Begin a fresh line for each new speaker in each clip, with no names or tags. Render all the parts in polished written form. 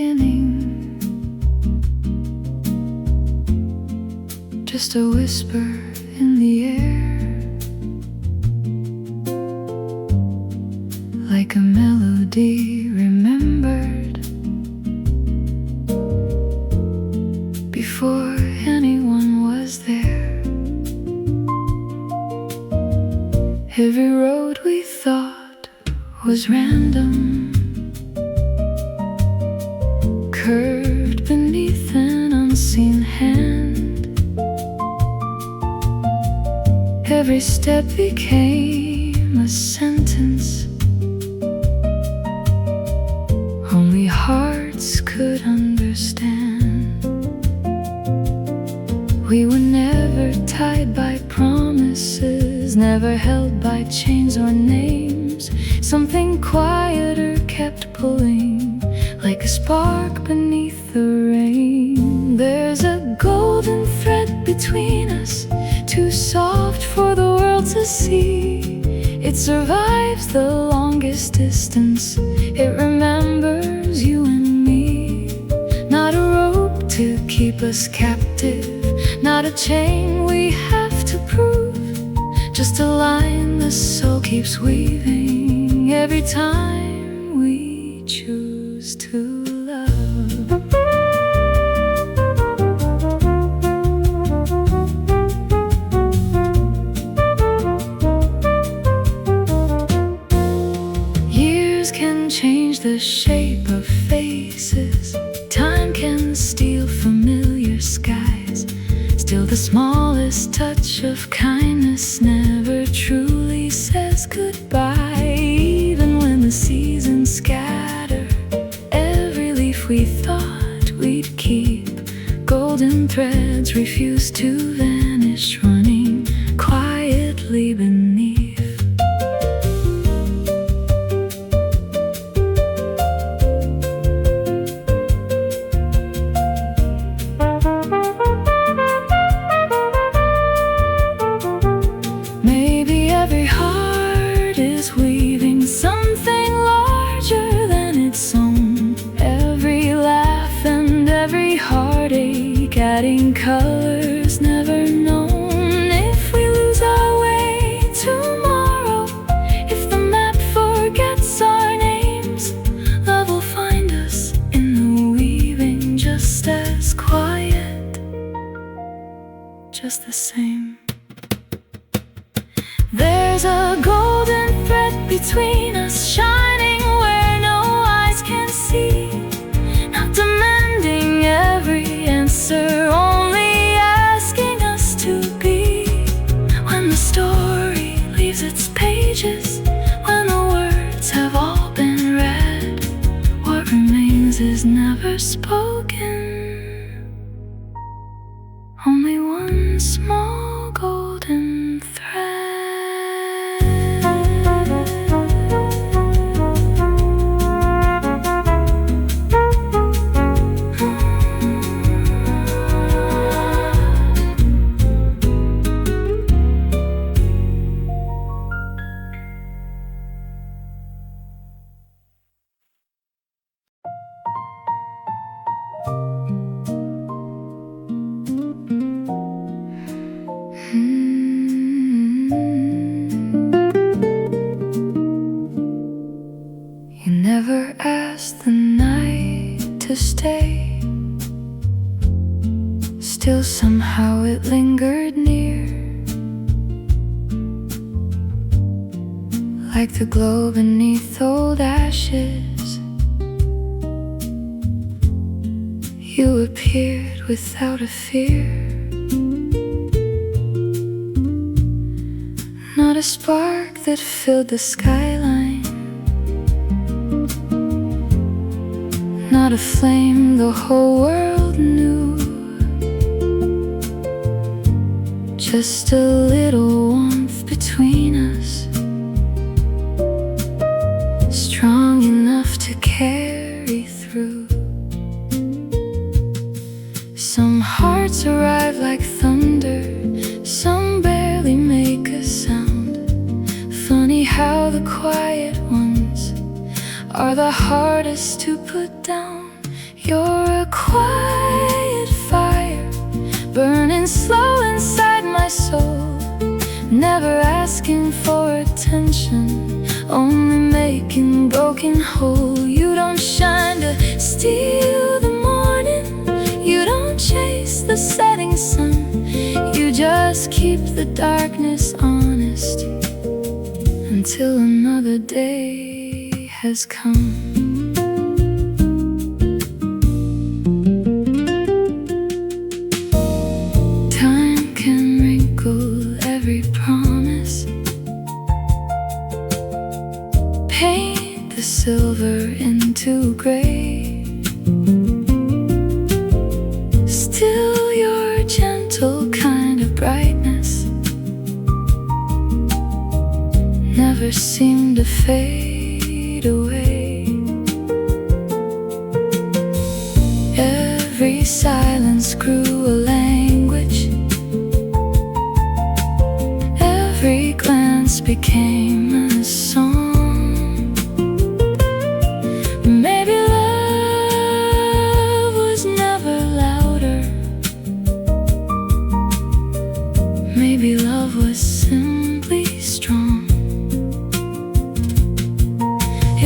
beginning, just a whisper in the air, like a melody remembered before anyone was there. Every road we thought was random curved beneath an unseen hand. Every step became a sentence only hearts could understand. We were never tied by promises, never held by chains or names. Something quieter kept pulling, like a spark beneath the rain. There's a golden thread between us, too soft for the world to see. It survives the longest distance, it remembers you and me. Not a rope to keep us captive, not a chain we have to prove, just a line the soul keeps weaving every time we choose to love. Years can change the shape of faces, time can steal familiar skies. Still the smallest touch of kindness never truly says goodbye. Even when the seasons scatter every leaf we thought we'd keep, golden threads refuse to vanish, running quietly beneath. Every heart is weaving something larger than its own. Every laugh and every heartache adding colors never known. If we lose our way tomorrow, if the map forgets our names, love will find us in the weaving, just as quiet, just the same. There's a golden thread between us, shining where no eyes can see. Not demanding every answer, only asking us to be. When the story leaves its pages, when the words have all been read, what remains is never spoken. Only one small golden thread. You never asked the night to stay, still somehow it lingered near, like the glow beneath old ashes. You appeared without a fear, not a spark that filled the skyline, not a flame the whole world knew, just a little warmth between us, strong enough to carry through. Some hearts arrive like thunder, some barely make a sound. Funny how the quiet ones are the hardest to put down. You're a quiet fire, burning slow inside my soul, never asking for attention, only making broken whole. You don't shine to steal the morning, you don't chase the setting sun, you just keep the darkness honest until another day has come. Time can wrinkle every promise, paint the silver into gray. Still your gentle kind of brightness never seemed to fade away. Every silence grew a language, every glance became a song. Maybe love was never louder, maybe love was simply strong.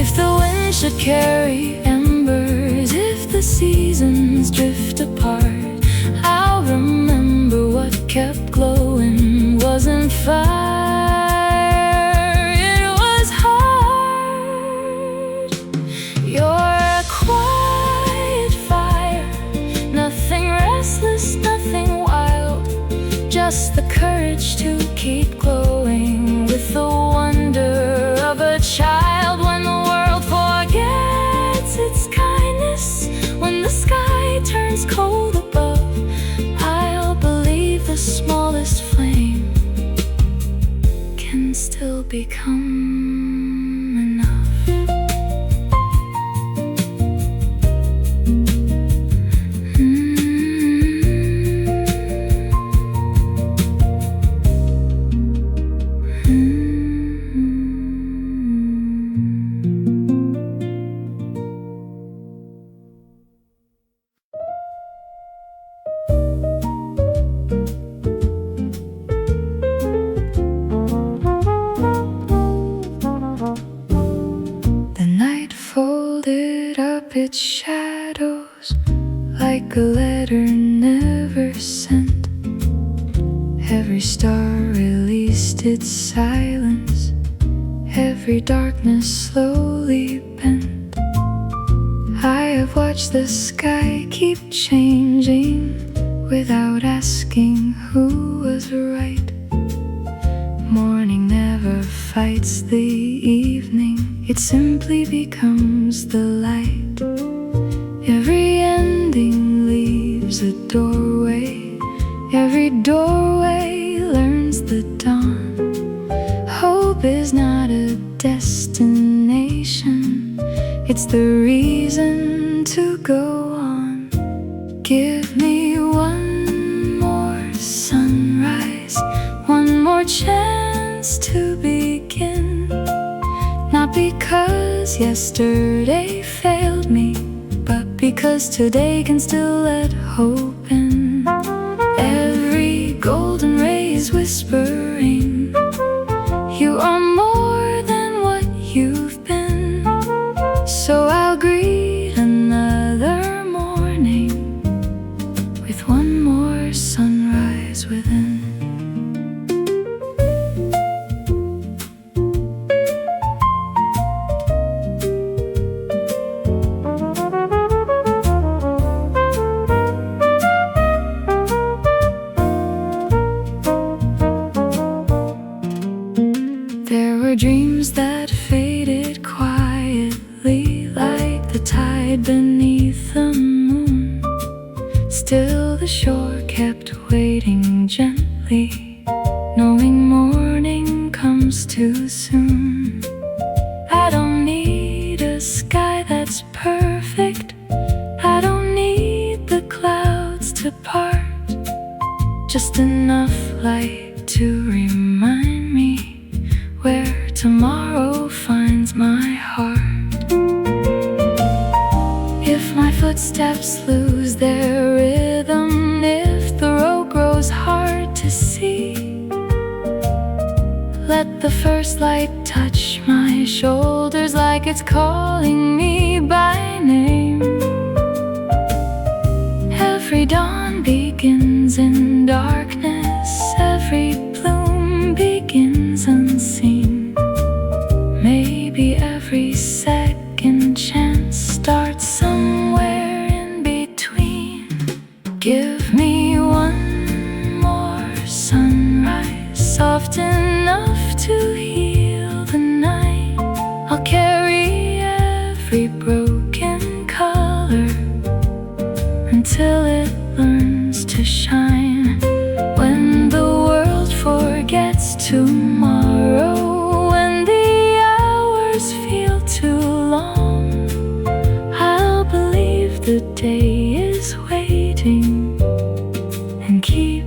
If the wind should carry embers, if the seasons drift apart, I'll remember what kept glowing wasn't fire, it was heart. You're a quiet fire, nothing restless, nothing wild, just the courage to keep glowing with the wonder of a child. When the world forgets its kindness, when the sky turns cold above, I'll believe the smallest flame can still become enough. The night folded up its shadows like a letter never sent. Every star released its silence, every darkness slowly bent. I have watched the sky keep changing without asking who was right. Morning never fights the evening, it simply becomes the light. Every ending leaves a doorway, every doorway learns the dawn. Hope is not a destination, it's the reason to go on. Give me one more sunrise, one more chance to begin. Not because yesterday failed me, but because today can still let hope in. Every golden ray is whispering, you are more than what you've been. So I'll greet another morning with one more sunrise within. There were dreams that faded quietly like the tide beneath the moon. Still the shore kept waiting gently, knowing morning comes too soon. I don't need a sky that's perfect, I don't need the clouds to part, just enough light to remind me where tomorrow finds my heart. If my footsteps lose their rhythm, if the road grows hard to see, let the first light touch my shoulders like it's calling me by name. Every dawn begins in darkness, every bloom begins unseen. Maybe every second chance starts somewhere in between. Give me one more sunrise, soft enough to heal the night. I'll carry every broken color until it learns to shine. When the world forgets tomorrow, when the hours feel too long, I'll believe the day is waiting and keep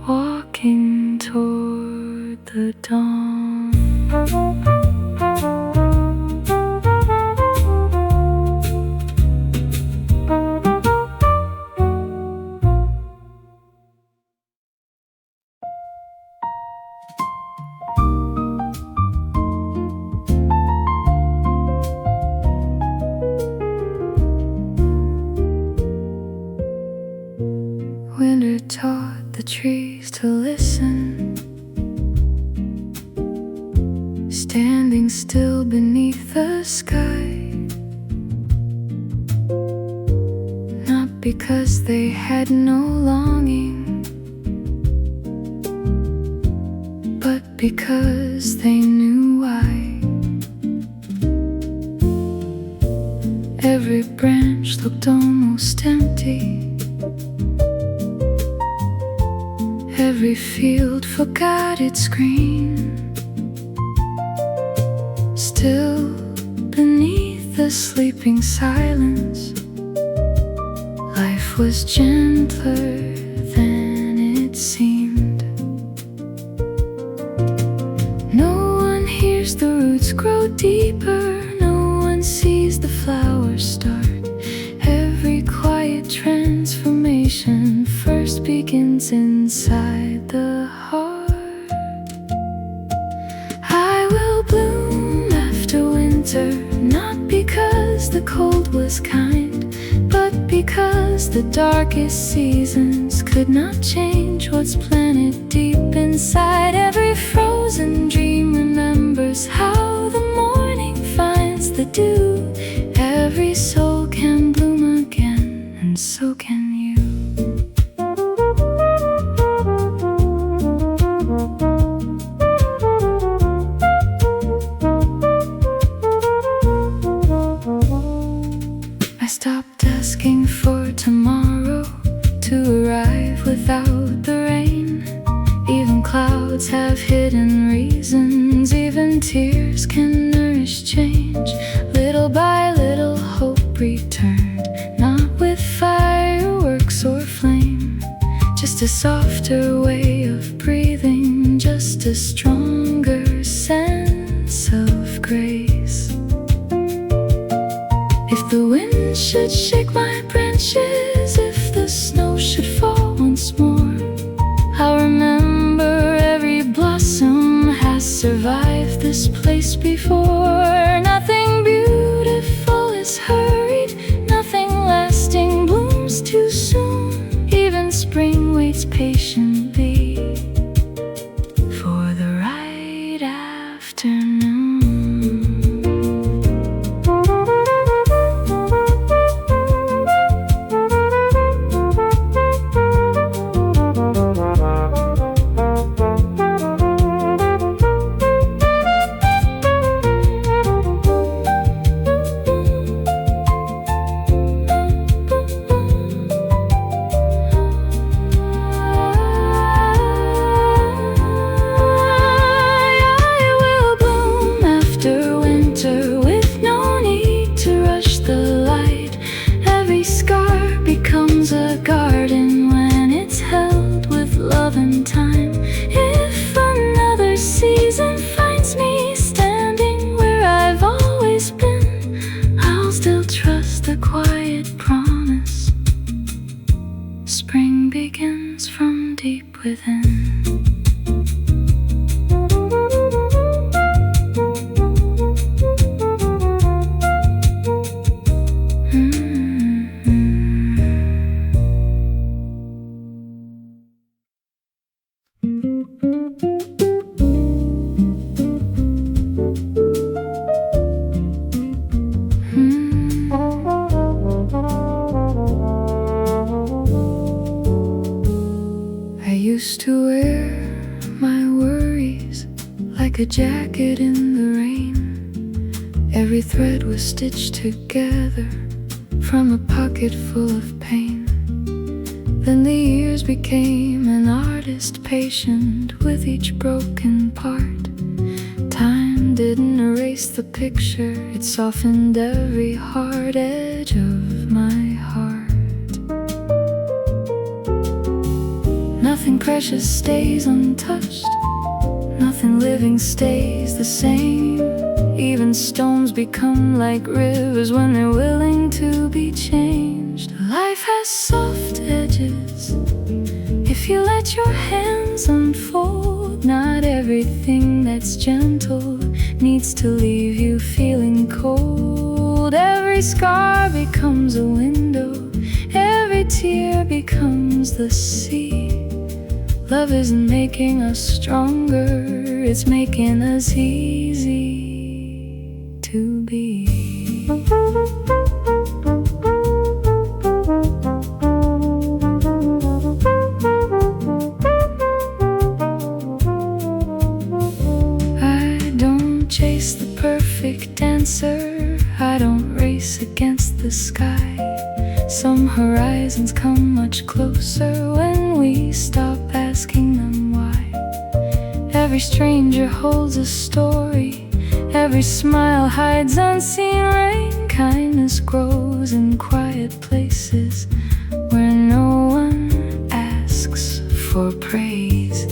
walking toward the dawn. Winter taught the trees to listen, standing still beneath the sky, not because they had no longing, but because they knew why. Every branch looked almost empty, every field forgot its green. Still, beneath the sleeping silence, life was gentler than it seemed. No one hears the roots grow deeper, no one sees the flowers start. Every quiet transformation first begins inside the heart. I will bloom after winter, not because the cold was kind, but because the darkest seasons could not change what's planted deep inside. Every frozen dream remembers how the morning finds the dew. Every soul can bloom again, and so can you. I stopped asking for tomorrow to arrive without the rain. Even clouds have hidden reasons, even tears can nourish change. Little by little hope returned, not with fireworks or flame, just a softer way of breathing, just a stronger sense of grace. If the wind should shake my branches, if the snow should fall once more, I'll remember every blossom has survived this place before. Nothing beautiful is hurried, nothing lasting blooms too soon. Even spring waits patiently for the right afternoon. promise. Spring begins from deep within. Used to wear my worries like a jacket in the rain. Every thread was stitched together from a pocket full of pain. Then the years became an artist, patient with each broken part. Time didn't erase the picture, it softened every hard edge of my heart. Nothing precious stays untouched, nothing living stays the same. Even stones become like rivers when they're willing to be changed. Life has soft edges if you let your hands unfold. Not everything that's gentle needs to leave you feeling cold. Every scar becomes a window, every tear becomes the sea. Love isn't making us stronger, it's making us easy to be. I don't chase the perfect answer, I don't race against the sky. Some horizons come much closer when we stop asking them why. Every stranger holds a story, every smile hides unseen rain. Kindness grows in quiet places where no one asks for praise.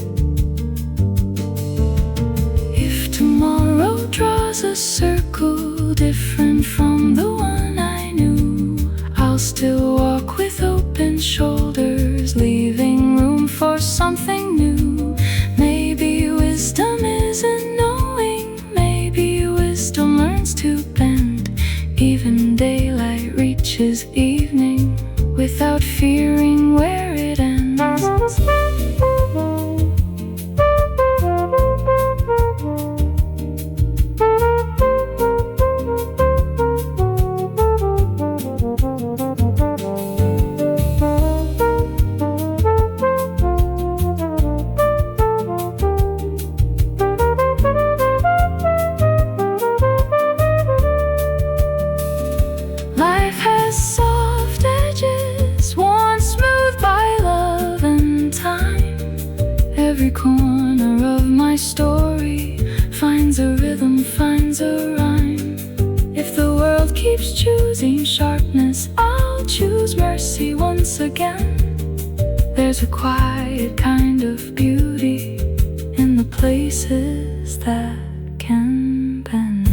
If tomorrow draws a circle different from the one I knew, I'll still walk with open shoulders, leaving room for something new. Maybe wisdom isn't knowing, maybe wisdom learns to bend. Even daylight reaches evening without fearing where it ends. Every corner of my story finds a rhythm, finds a rhyme. If the world keeps choosing sharpness, I'll choose mercy once again. There's a quiet kind of beauty in the places that can bend.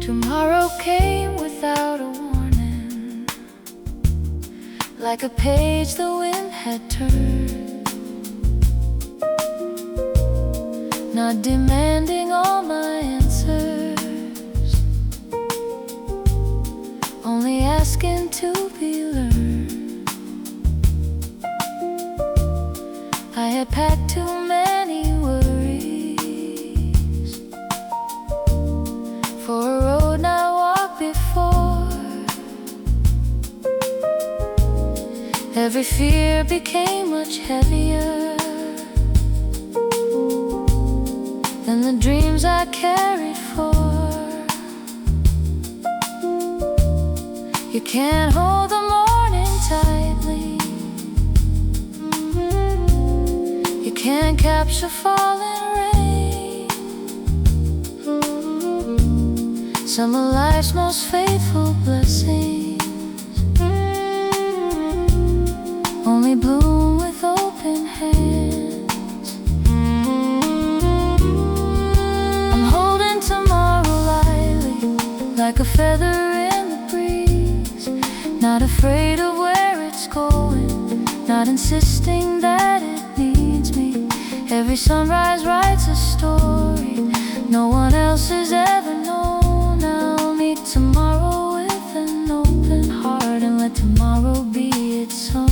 Tomorrow came without a warning, like a page the wind had turned, not demanding all my answers, only asking to be learned. I had packed too many worries for a road not walked before. Every fear became much heavier than the dreams I carried for. You can't hold the morning tightly, you can't capture falling rain. Some of life's most faithful blessings only bloom with open hands. I'm holding tomorrow lightly, like a feather in the breeze, not afraid of where it's going, not insisting that it needs me. Every sunrise writes a story no one else has ever known. I'll meet tomorrow with an open heart and let tomorrow be its own.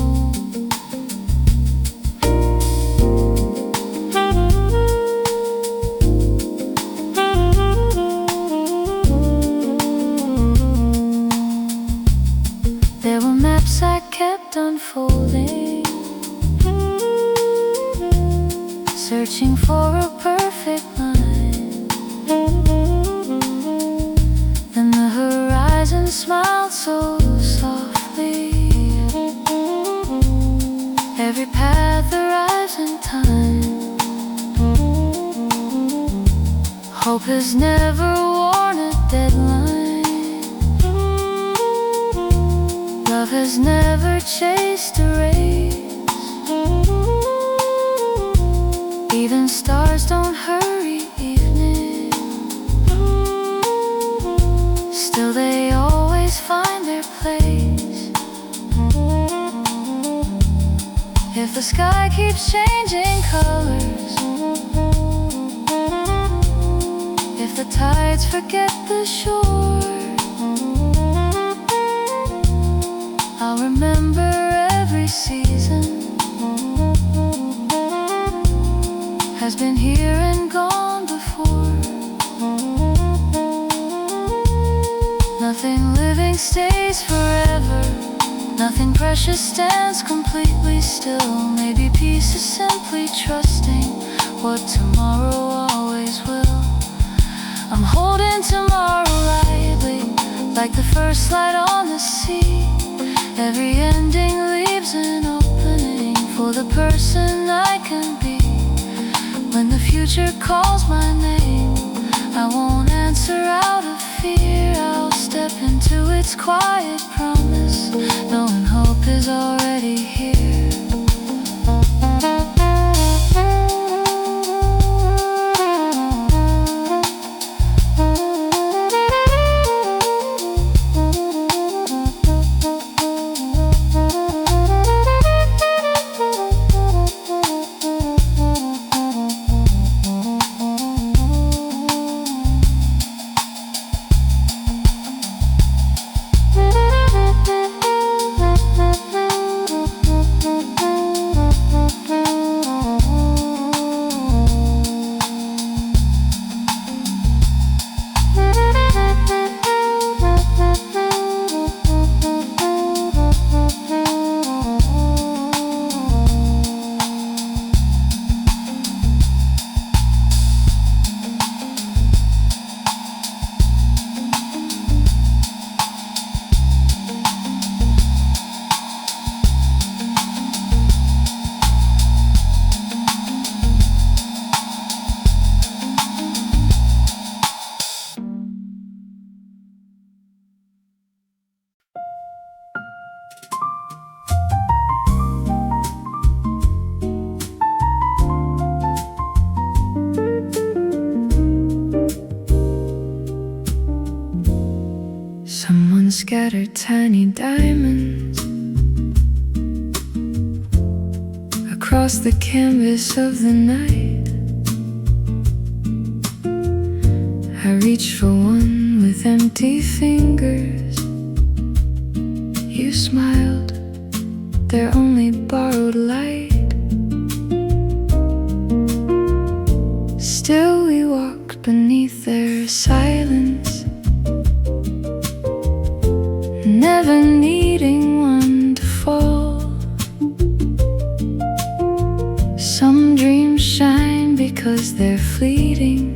There were maps I kept unfolding, searching for a perfect line. Then the horizon smiled so softly. Every path arrives in time. Hope has never worn a deadline. Love has never chased a race. Even stars don't hurry evening, still they always find their place. If the sky keeps changing colors, if the tides forget the shore, I'll remember every season has been here and gone before. Nothing living stays forever, nothing precious stands completely still. Maybe peace is simply trusting what tomorrow always will. I'm holding tomorrow lightly, like the first light on the sea. Every ending leaves an opening for the person I can be. When the future calls my name, I won't answer out of fear. I'll step into its quiet promise, knowing hope is already here. Someone scattered tiny diamonds across the canvas of the night. I reached for one with empty fingers. You smiled, their only borrowed light. Still we walked beneath their silence, never needing one to fall. because they're fleeting,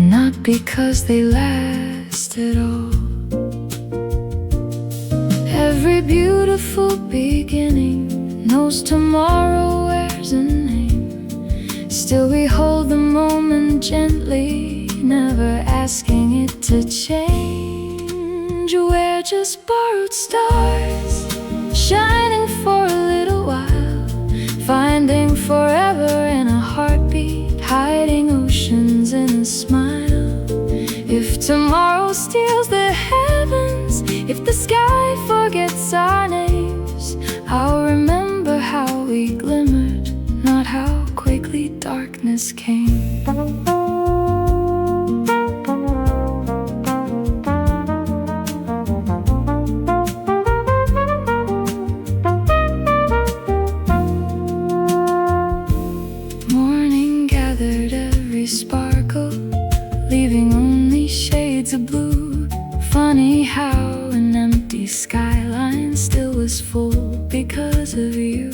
not because they last at all. Every beautiful beginning knows tomorrow wears a name. Still we hold the moment gently, never asking it to change. We're just borrowed stars, shining for a little while, finding forever in a heartbeat, hiding oceans in a smile. If tomorrow steals the heavens, if the sky forgets our names, I'll remember how we glimmered, not how quickly darkness came. Morning gathered every sparkle, leaving only shades of blue. Funny how an empty skyline still was full because of you.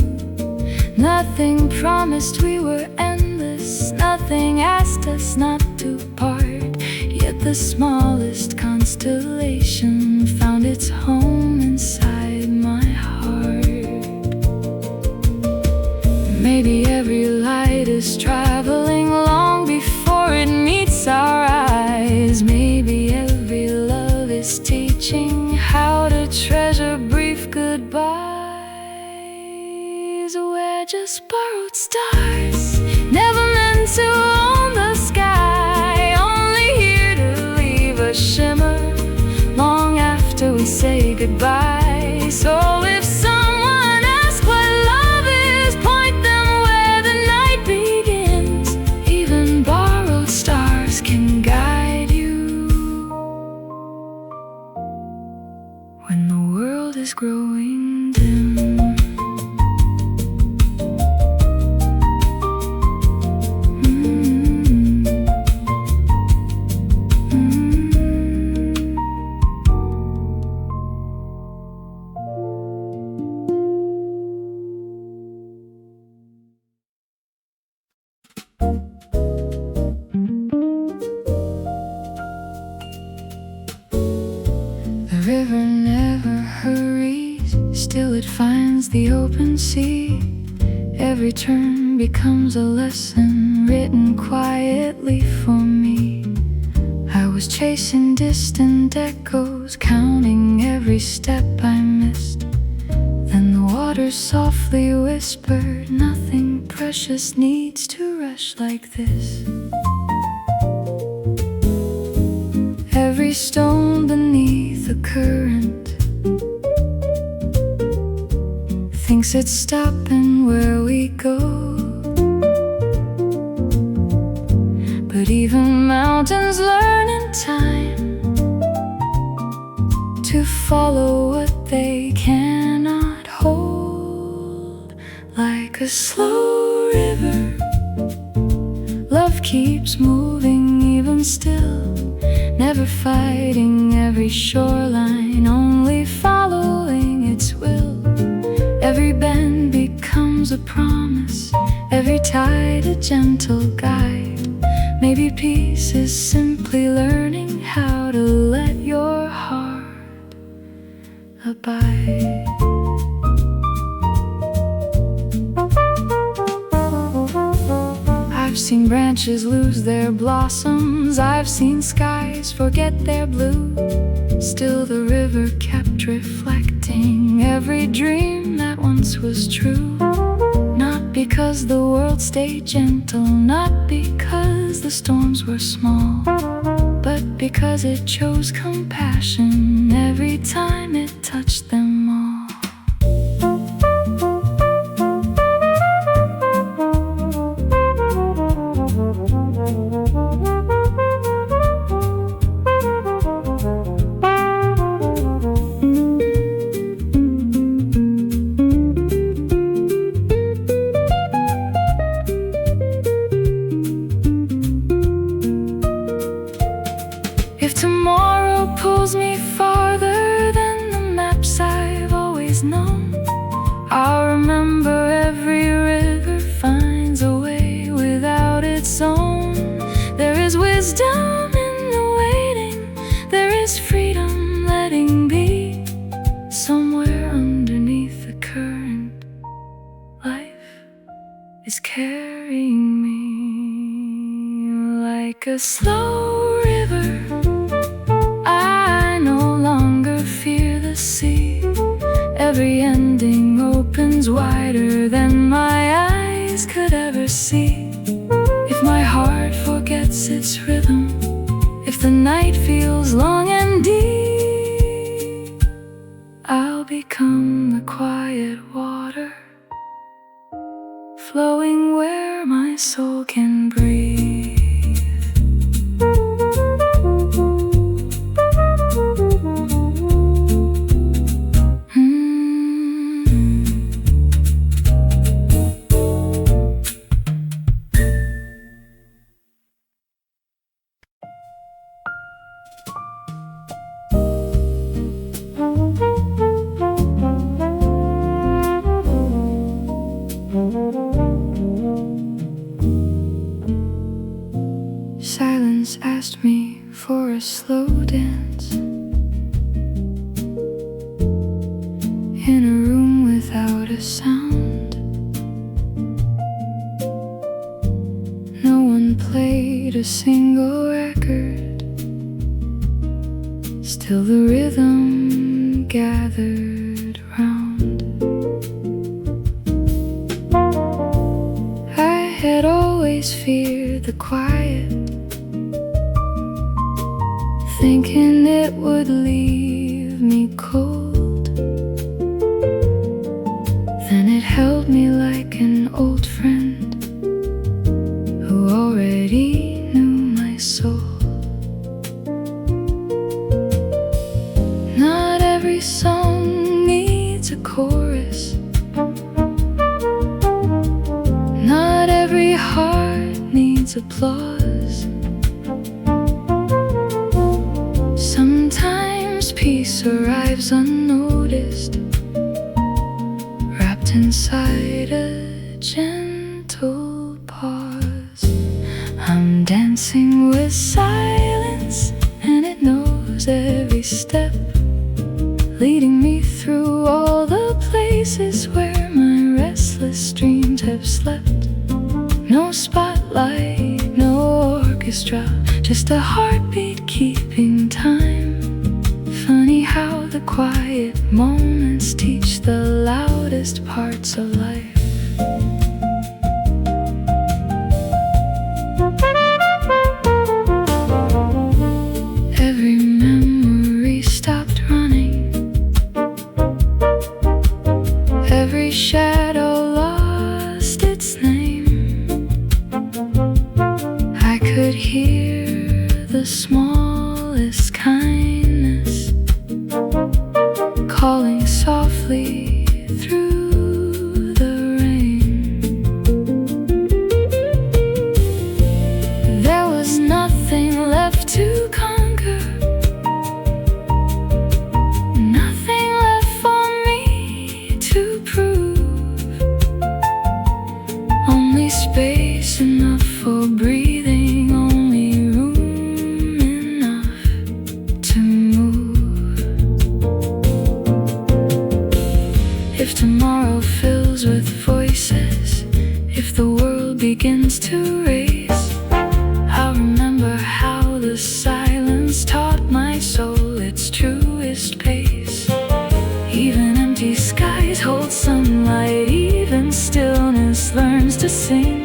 Nothing promised we were endless, nothing asked us not to part. Yet the smallest constellation found its home inside my heart. Maybe every light is traveling long before it meets our eyes. Maybe every love is teaching how to treasure brief goodbyes. We're just borrowed stars, never meant to own the sky, only here to leave a shimmer long after we say goodbye. So if someone asks what love is, point them where the night begins. Even borrowed stars can guide you when the world is growing dim. The river never hurries, still it finds the open sea. Every turn becomes a lesson written quietly for me. I was chasing distant echoes, counting every step I missed. Then the water softly whispered, nothing precious needs to rush like this. Every stone beneath the current thinks it's stopping where we go. But even mountains learn in time to follow what they cannot hold. Like a slow river, love keeps moving even still, never fighting every shoreline, only following its will. Every bend becomes a promise, every tide a gentle guide. Maybe peace is simply learning how to let your heart abide. I've seen branches lose their blossoms, I've seen skies forget their blue. Still the river kept reflecting every dream that once was true. Not because the world stayed gentle, not because the storms were small, but because it chose compassion every time it touched them all. If tomorrow pulls me farther than the maps I've always known, I'll remember every river finds a slow river. I no longer fear the sea. Every ending opens wider than my eyes could ever see. If my heart forgets its rhythm, if the night feels long and deep, I'll become the quiet water, flowing where my soul can breathe. Silence asked me for a slow dance in a room without a sound. No one played a single record, still the rhythm gathered round. I had always feared the quiet, thinking it would leave me cold. Then it held me like an old friend who already knew my soul. Not every song needs a chorus, not every heart needs applause. Sometimes peace arrives unnoticed, wrapped inside a gentle pause. I'm dancing with silence, and it knows every step, leading me through all the places where my restless dreams have slept. No spotlight, no orchestra, just a heartbeat keeping time. Funny how the quiet moments teach the loudest parts of life. Every memory stopped running, every shadow lost its name. I could hear the smallest kindness calling softly through the rain. There was nothing left to conquer, nothing left for me to prove, only space enough for breathing, only room enough to move. If tomorrow fills with voices, if the world begins to race, I'll remember how the silence taught my soul its truest pace. Even empty skies hold sunlight, even stillness learns to sing.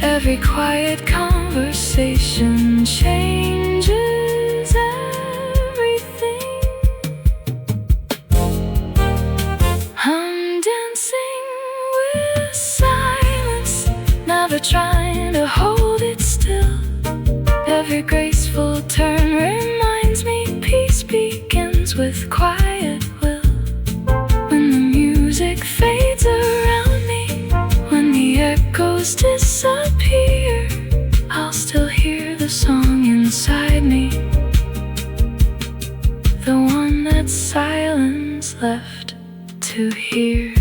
Every quiet conversation changes everything. I'm dancing with silence, never trying to hold it still. Every graceful turn reminds me peace begins with quiet will. When the music fades around me, when the echoes disappear, I'll still hear the song inside me, the one that silence left to hear.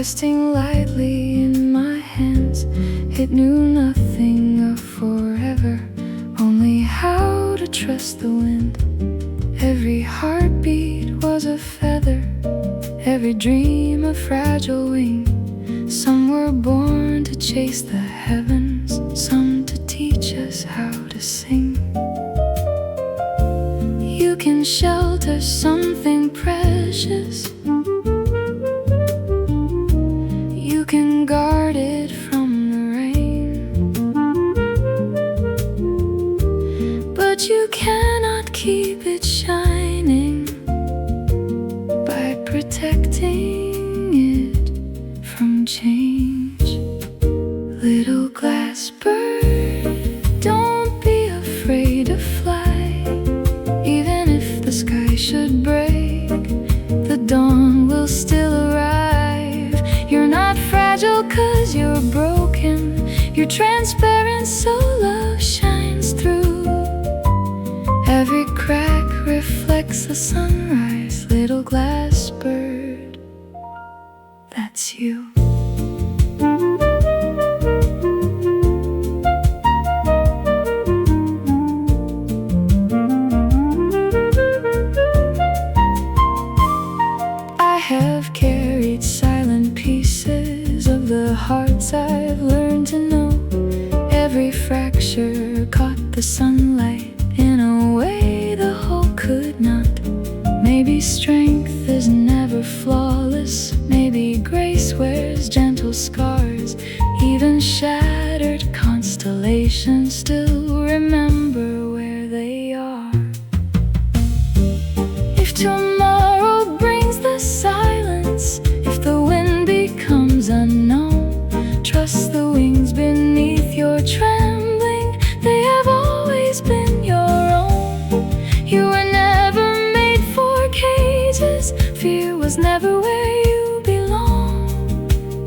resting lightly in my hands. It knew nothing of forever, only how to trust the wind. Every heartbeat was a feather, every dream a fragile wing. Some were born to chase the heavens, some to teach us how to sing. You can shelter something precious, you can guard it from the rain, but you cannot keep it shining by protecting it from change. Little glass bird, don't be afraid to fly. Even if the sky should break, the dawn will still arrive. You're not fragile 'cause you're broken, you're transparent so love shines through. Every crack reflects the sunrise. Little glass bird, that's you. I have carried silent pieces of the hearts I've learned to know. Every fracture caught the sunlight in a way the whole could not. Maybe strength is never flawless, maybe grace wears gentle scars. Even shattered constellations still remember where they are. If tomorrow brings the silence, if the wind becomes unknown, trust the wings beneath your trembling, they have always been your own. You were never made for cages, fear was never where you belong.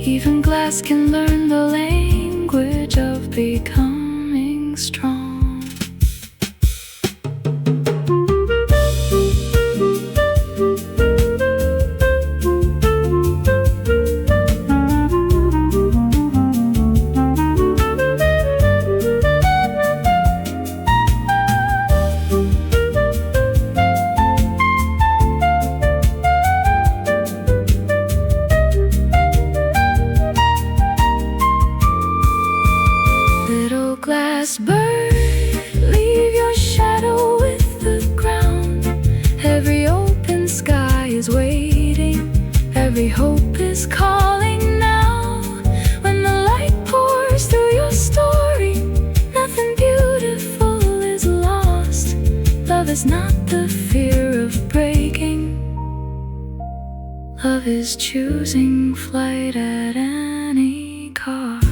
Even glass can learn the language of becoming strong. Glass bird, leave your shadow with the ground. Every open sky is waiting, every hope is calling now. When the light pours through your story, nothing beautiful is lost. Love is not the fear of breaking, love is choosing flight at any cost.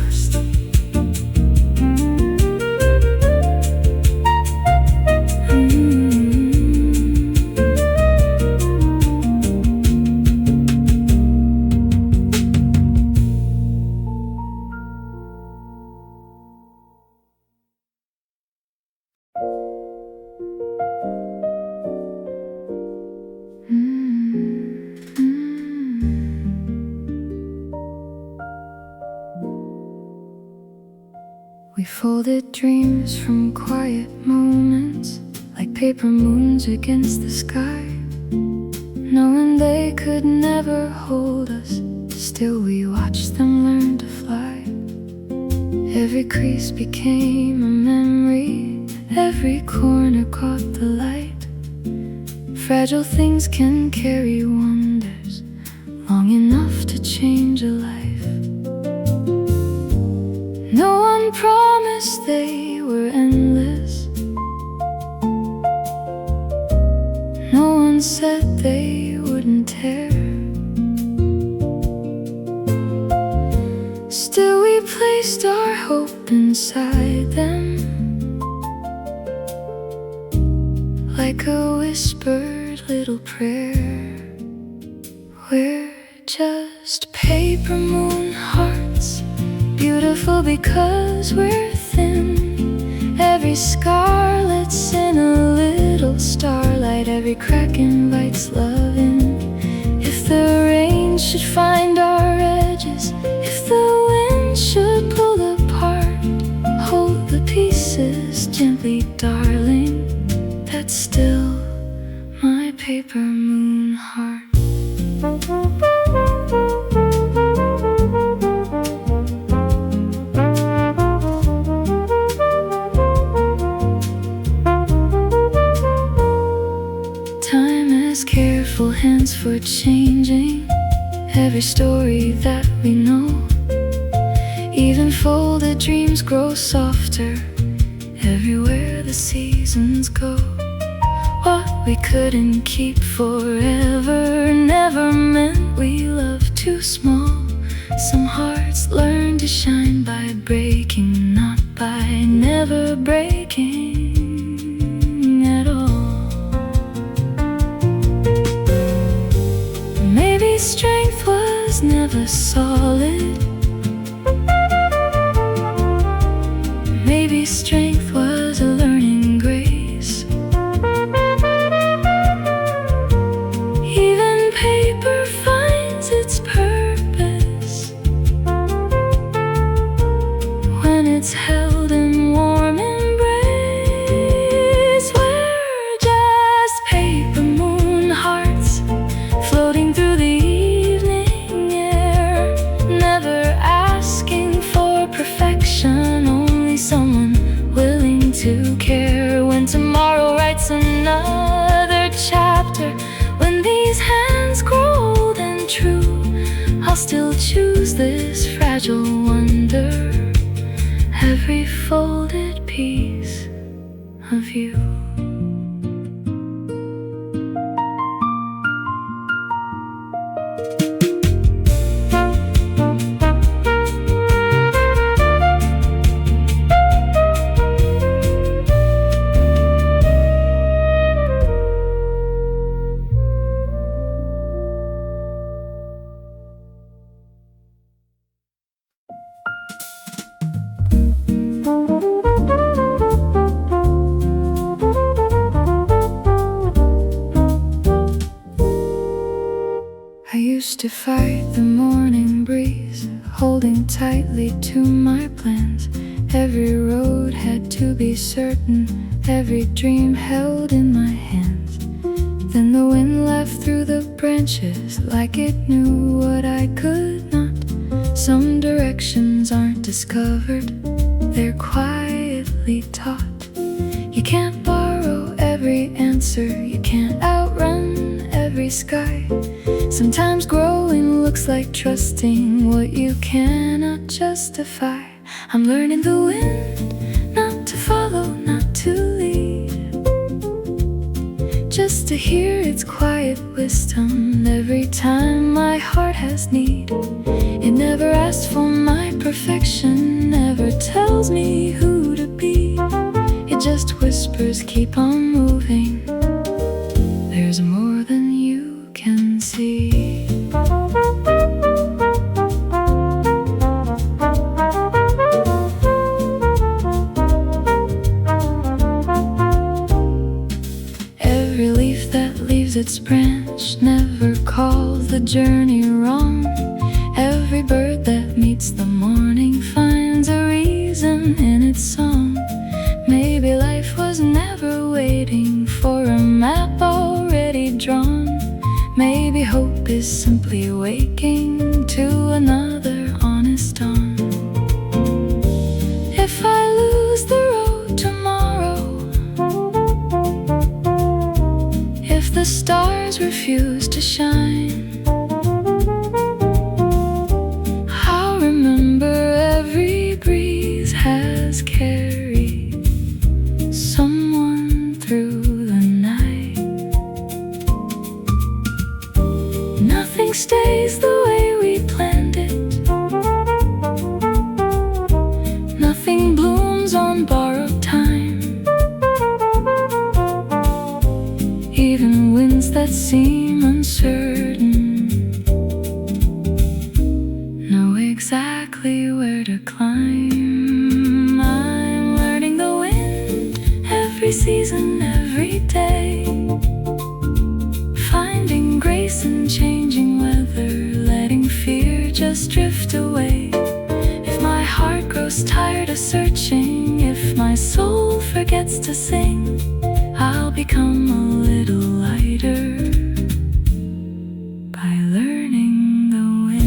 We folded dreams from quiet moments, like paper moons against the sky, knowing they could never hold us. Still we watched them learn to fly. Every crease became a memory, every corner caught the light. Fragile things can carry wonders long enough to change a life. No one promised they were endless, no one said they wouldn't tear. Still we placed our hope inside them, like a whispered little prayer. We're just paper moon hearts, beautiful because we're thin. Every scarlet's in a little starlight, every crack invites love in. If the rain should find our edge, for changing every story that we know. Even folded dreams grow softer everywhere the seasons go. What we couldn't keep forever never meant we loved too small. Some hearts learn to shine by breaking, not by never breaking at all. Maybe strength was never solid. Maybe strength was a learning grace. Even paper finds its purpose when it's held in warm embrace. We're just paper moon hearts floating through the evening air, never asking for perfection, only someone willing to care. When tomorrow writes another chapter, when these hands grow old and true, I'll still choose this fragile wonder, every folded piece of you. I used to fight the morning breeze, holding tightly to my plans. Every road had to be certain, every dream held in my hands. Then the wind laughed through the branches like it knew what I could not. Some directions aren't discovered, they're quietly taught. You can't borrow every answer, you can't outrun every sky. Sometimes growing looks like trusting what you cannot justify. I'm learning the wind, not to follow, not to lead, just to hear its quiet wisdom every time my heart has need. It never asks for my perfection, never tells me who to be. It just whispers, keep on moving, there's more than you can see. Every leaf that leaves its branch never calls the journey wrong. Every bird that meets the morning finds a reason in its song. Maybe life was never waiting for a map already drawn. Maybe hope is simply waking to another honest dawn. If I lose the road tomorrow, if the stars refuse to shine, I'll remember every breeze has carried someone through the night. Nothing stays the way we planned it, nothing blooms on borrowed time. Even winds that seem uncertain know exactly where to climb. I'm learning the wind, every season, every day, finding grace in changing weather, letting fear just drift away. If my heart grows tired of searching, if my soul forgets to sing, I'll become a little lighter by learning the wind.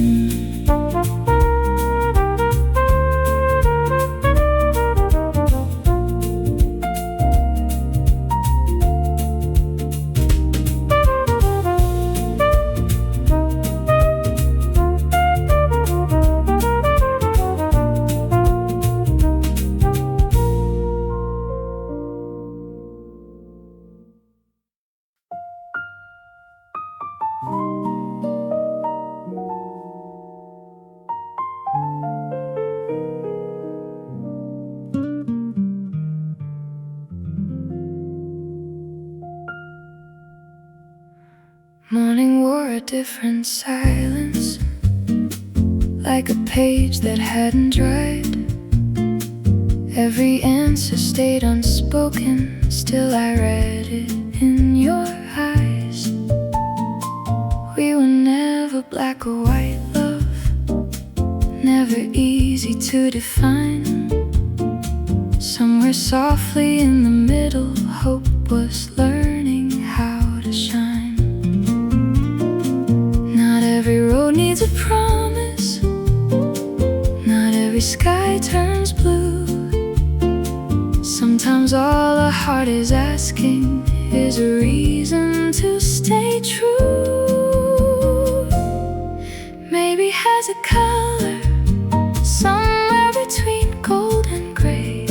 Morning wore a different silence, like a page that hadn't dried. Every answer stayed unspoken, still I read it in your eyes. We were never black or white, love, never easy to define. Somewhere softly in the middle, hope was learning how to shine. Not every road needs a promise, not every sky turns blue. Sometimes all a heart is asking is a reason to stay true. Maybe has a color somewhere between gold and gray,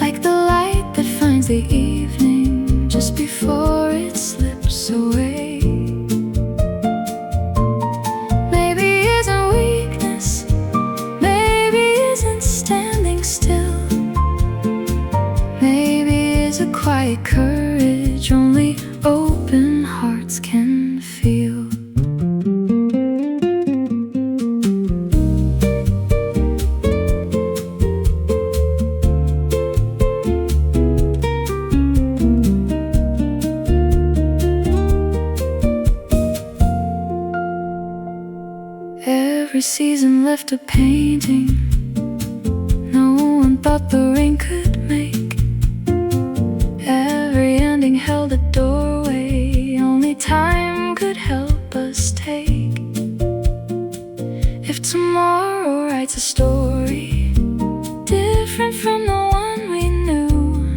like the light that finds the evening just before it slips away. Maybe isn't weakness, maybe isn't standing still. Maybe is a quiet courage only open hearts can feel. Every season left a painting no one thought the rain could make. Every ending held a doorway only time could help us take. If tomorrow writes a story different from the one we knew,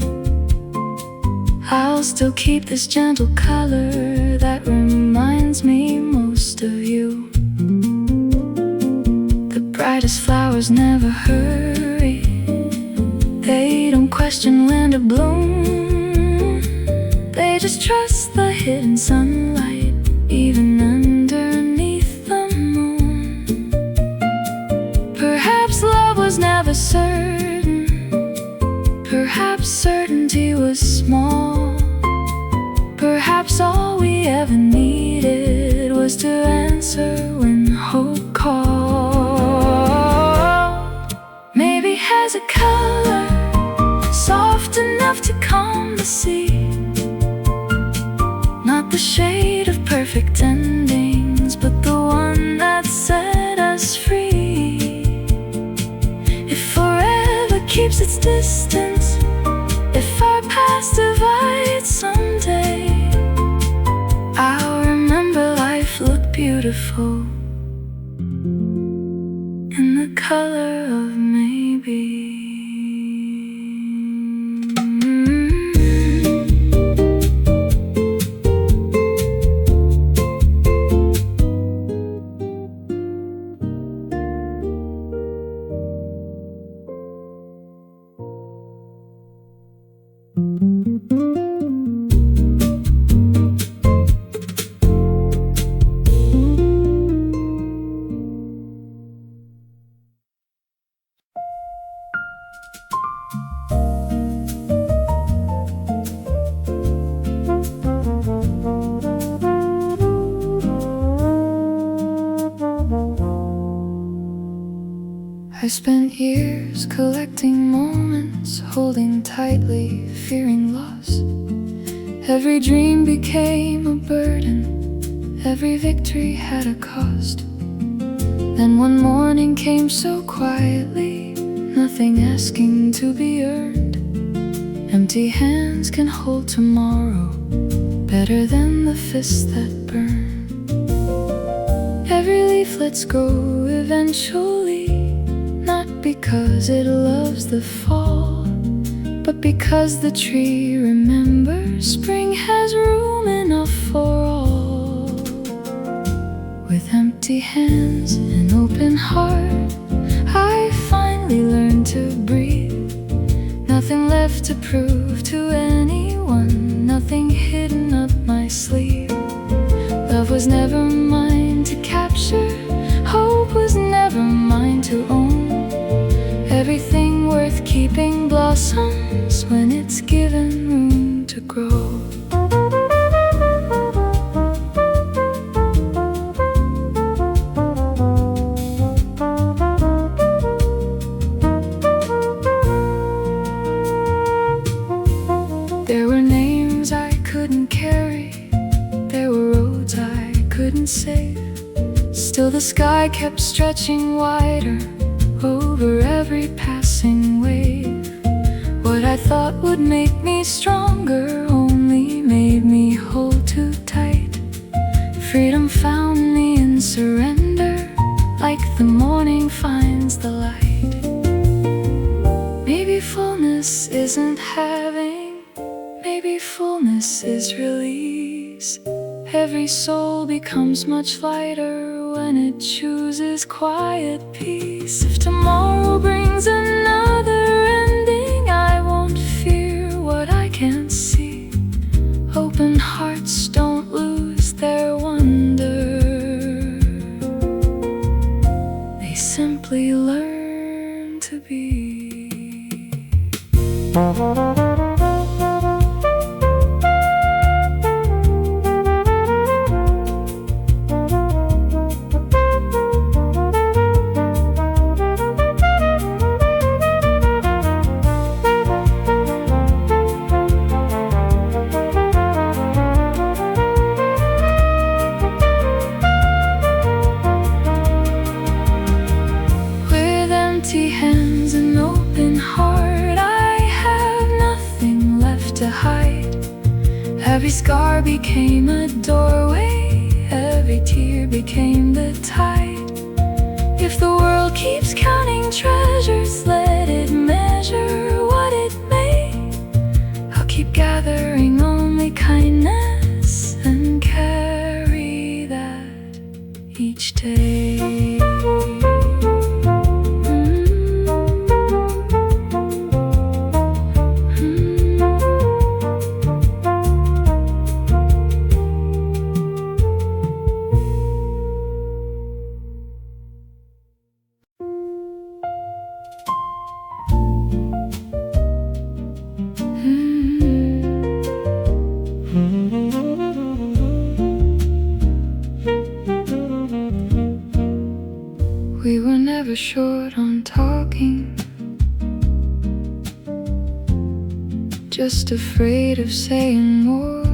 I'll still keep this gentle color that reminds me most of you. The brightest flowers never hurry, they don't question when to bloom. They just trust the hidden sunlight even underneath the moon. Perhaps love was never certain, perhaps certainty was small. Perhaps all we ever needed was to answer when hope called. Maybe has a color soft enough to calm the sea, not the shade of perfect endings, but the one that set us free. If forever keeps its distance, if our past divides someday, I'll remember life looked beautiful in the color of maybe. I spent years collecting moments, holding tightly, fearing loss. Every dream became a burden, every victory had a cost. Then one morning came so quietly, nothing asking to be earned. Empty hands can hold tomorrow better than the fists that burn. Every leaf lets go eventually, not because it loves the fall, but because the tree remembers spring has room enough for all. With empty hands and open heart, I finally learned to breathe. Nothing left to prove to anyone, nothing hidden up my sleeve. Love was never mine to capture, hope was never mine to own. Everything worth keeping blossoms when it's given room to grow. safe. Still the sky kept stretching wider over every passing wave. What I thought would make me stronger only made me hold too tight. Freedom found me in surrender, like the morning finds the light. Maybe fullness isn't having, maybe fullness is release. Every soul becomes much lighter when it chooses quiet peace. If tomorrow brings another ending, I won't fear what I can't see. Open hearts don't lose their wonder, they simply learn to be. With empty hands and open heart, I have nothing left to hide. Every scar became a doorway, every tear became the tide. If the world keeps counting treasures, let it measure what it may. I'll keep gathering only kindness and carry that each day. We were never short on talking, just afraid of saying more.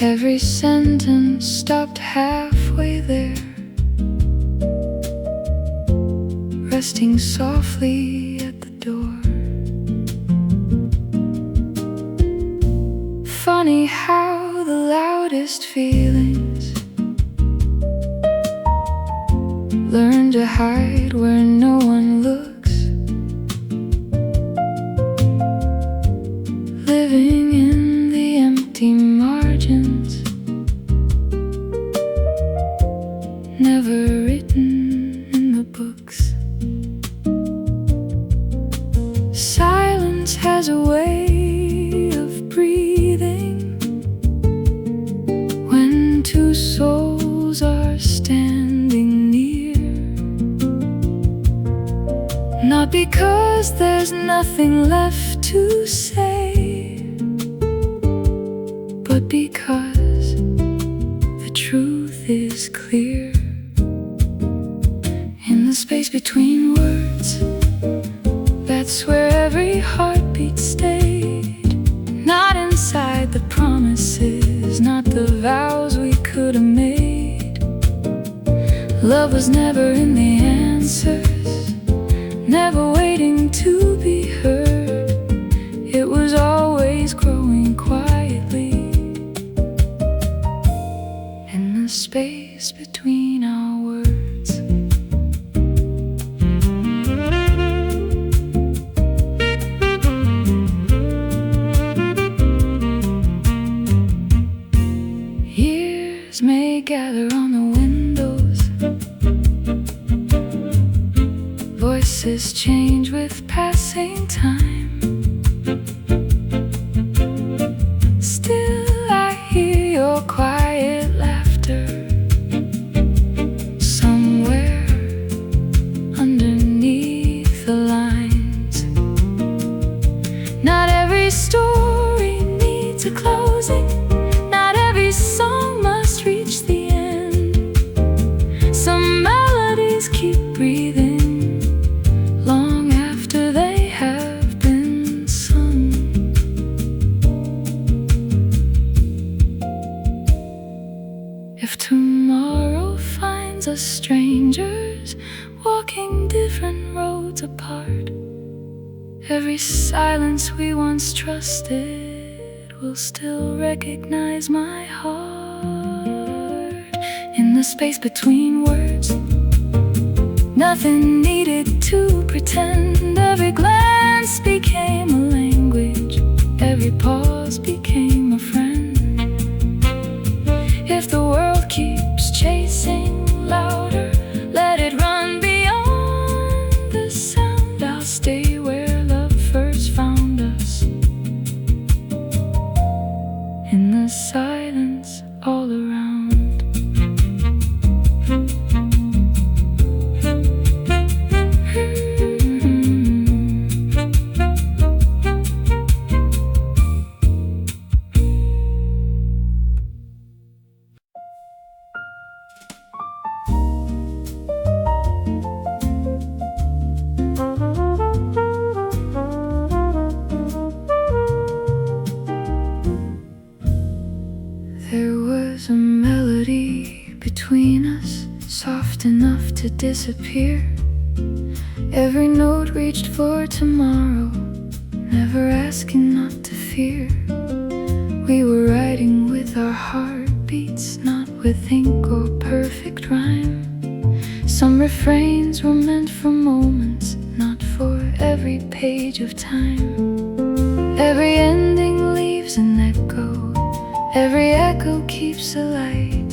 Every sentence stopped halfway there, resting softly at the door. Funny how the loudest feelings learn to hide where no one looks. Living in the empty margins, never written in the books. Silence has a way of breathing when two souls are standing near. Not because there's nothing left to say, but because the truth is clear. In the space between words, that's where every heartbeat stayed. Not inside the promises, not the vows we could have made. Love was never in the answers, never waiting to be heard. It was always growing quietly in the space between our words. Years may gather on the windows, voices change with passing time. Still I hear your quiet laughter somewhere underneath the lines. Not every story needs a closing, not every song must reach the end. Some melodies keep breathing long after they have been worlds apart. Every silence we once trusted will still recognize my heart. In the space between words, nothing needed to pretend. Every glance became a language, every pause became a friend. If the world keeps chasing louder, let it run beyond the sound. I'll stay where love first found us, in the silence all around. There was a melody between us, soft enough to disappear. Every note reached for tomorrow, never asking not to fear. We were writing with our heartbeats, not with ink or perfect rhyme. Some refrains were meant for moments, not for every page of time. Every ending leaves an echo, every echo keeps a light,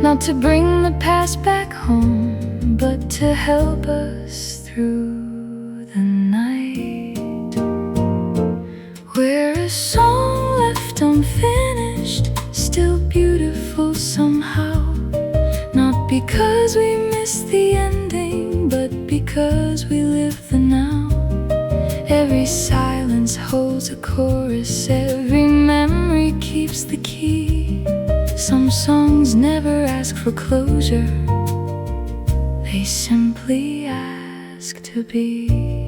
not to bring the past back home, but to help us through the night. We're a song left unfinished, still beautiful somehow, not because we missed the ending, but because we live the now. Every silence holds a chorus, every memory keeps the key. Some songs never ask for closure, they simply ask to be.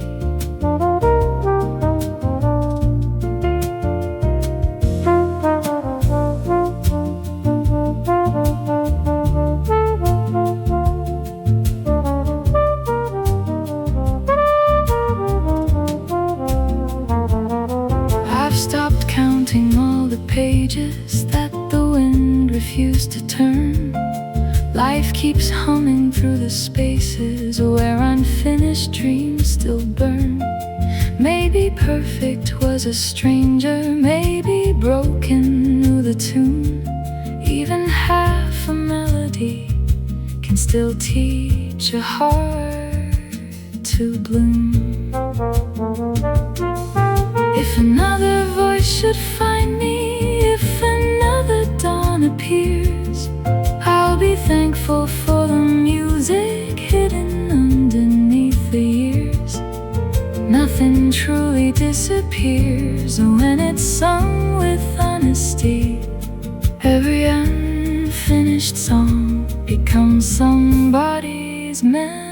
Stopped counting all the pages that the wind refused to turn. Life keeps humming through the spaces where unfinished dreams still burn. Maybe perfect was a stranger, maybe broken knew the tune. Even half a melody can still teach a heart to bloom. If another voice should find me, if another dawn appears, I'll be thankful for the music hidden underneath the years. Nothing truly disappears when it's sung with honesty. Every unfinished song becomes somebody's memory.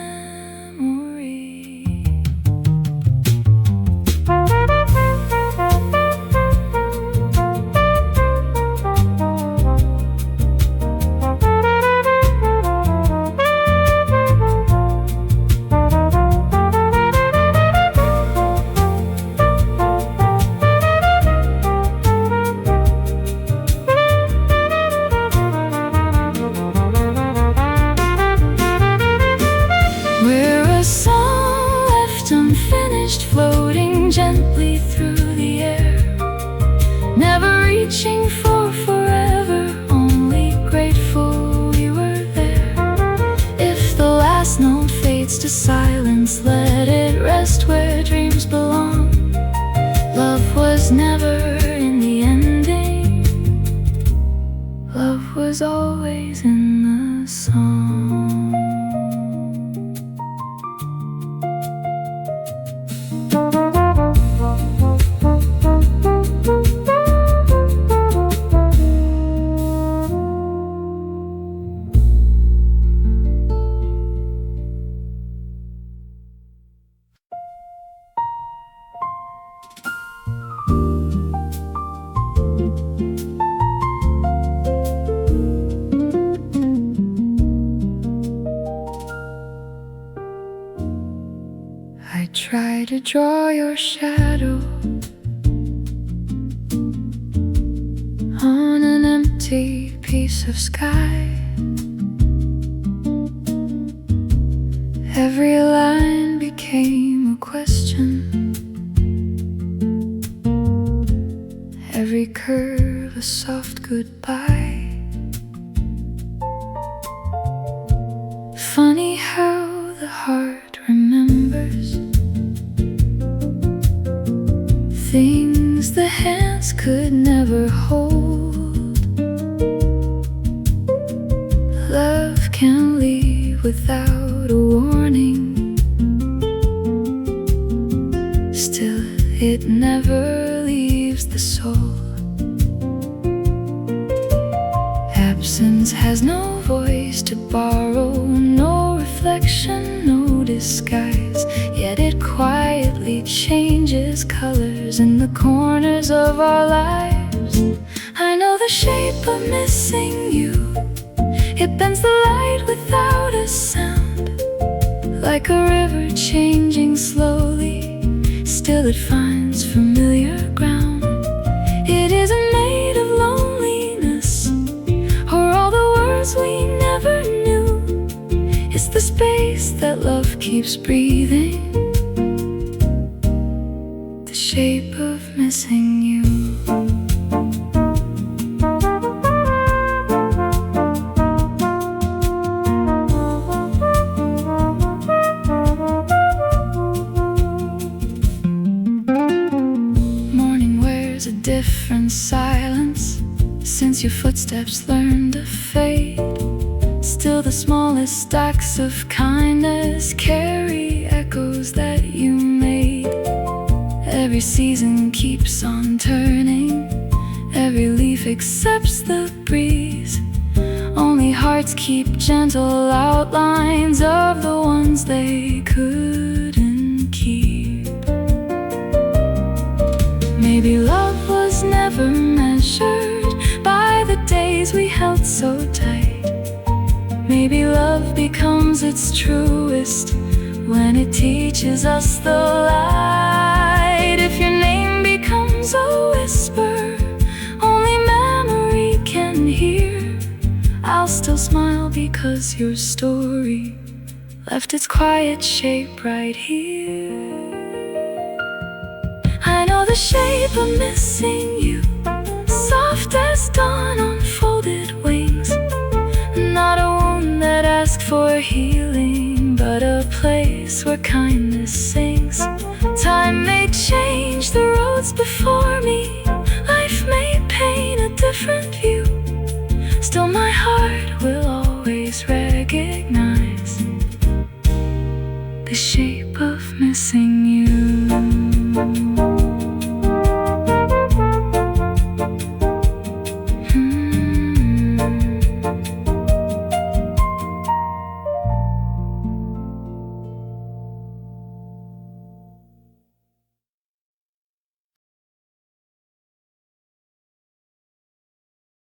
Floating gently through the air, never reaching for forever, only grateful we were there. If the last note fades to silence, let it rest where dreams belong. Love was never in the ending, love was always in the song. try to draw your shadow on an empty piece of sky. Every line became a question, every curve a soft goodbye. Funny how the heart remembers things the hands could never hold. Love can leave without a warning, still it never leaves the soul. Absence has no voice to borrow, no reflection, no disguise, yet it quietly changes colors in the corners of our lives. I know the shape of missing you. It bends the light without a sound, like a river changing slowly, still it finds familiar ground. It isn't made of loneliness or all the words we never knew. It's the space that love keeps breathing, the shape of missing you. Different silence since your footsteps learned to fade. Still the smallest acts of kindness carry echoes that you made. Every season keeps on turning, every leaf accepts the breeze. Only hearts keep gentle outlines of the ones they couldn't keep. Maybe love was never measured by the days we held so tight. Maybe love becomes its truest when it teaches us the light. If your name becomes a whisper only memory can hear, I'll still smile because your story left its quiet shape right here. I know the shape of missing you, soft as dawn on folded wings. Not a wound that asks for healing, but a place where kindness sings. Time may change the roads before me, life may paint a different view. Still my heart will always recognize the shape of